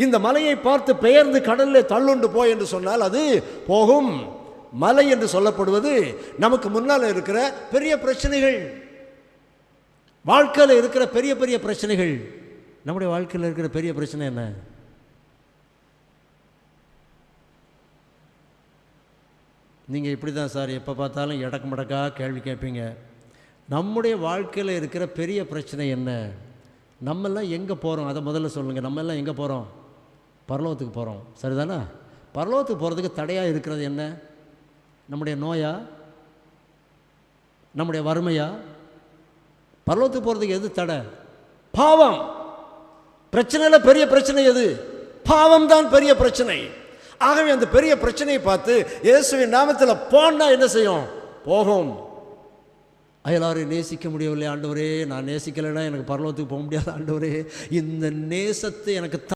இந்த மலையை பார்த்து பெயர்ந்து கடலில் தள்ளுண்டு போய் என்று சொன்னால் அது போகும். மலை என்று சொல்லப்படுவது நமக்கு முன்னால் இருக்கிற பெரிய பிரச்சனைகள், வாழ்க்கையில் இருக்கிற பெரிய பெரிய பிரச்சனைகள். நம்முடைய வாழ்க்கையில் இருக்கிற பெரிய பிரச்சனை என்ன? நீங்கள் இப்படி தான் சார் எப்போ பார்த்தாலும் எடக்கு மடக்கா கேள்வி கேட்பீங்க. நம்முடைய வாழ்க்கையில் இருக்கிற பெரிய பிரச்சனை என்ன? நம்மெல்லாம் எங்கே போகிறோம்? அதை முதல்ல சொல்லுங்கள். நம்மெல்லாம் எங்கே போகிறோம்? பரலோகத்துக்கு போகிறோம், சரிதானே? பரலோகத்துக்கு போகிறதுக்கு தடையாக இருக்கிறது என்ன? நம்முடைய நோயா? நம்முடைய வறுமையா? பரலோகத்துக்கு போகிறதுக்கு எது தடை? பாவம். பிரச்சனையில் பெரிய பிரச்சனை எது? பாவம் தான் பெரிய பிரச்சனை. ஆகவே அந்த பெரிய பிரச்சனையை பார்த்து இயேசுவின் நாமத்தில் போனா என்ன செய்யும்? போகும். அயலாரை நேசிக்க முடியவில்லை ஆண்டவரே, நான் நேசிக்கலைன்னா எனக்கு பரலோகத்துக்கு போக முடியாது ஆண்டவரே, இந்த நேசத்தை எனக்கு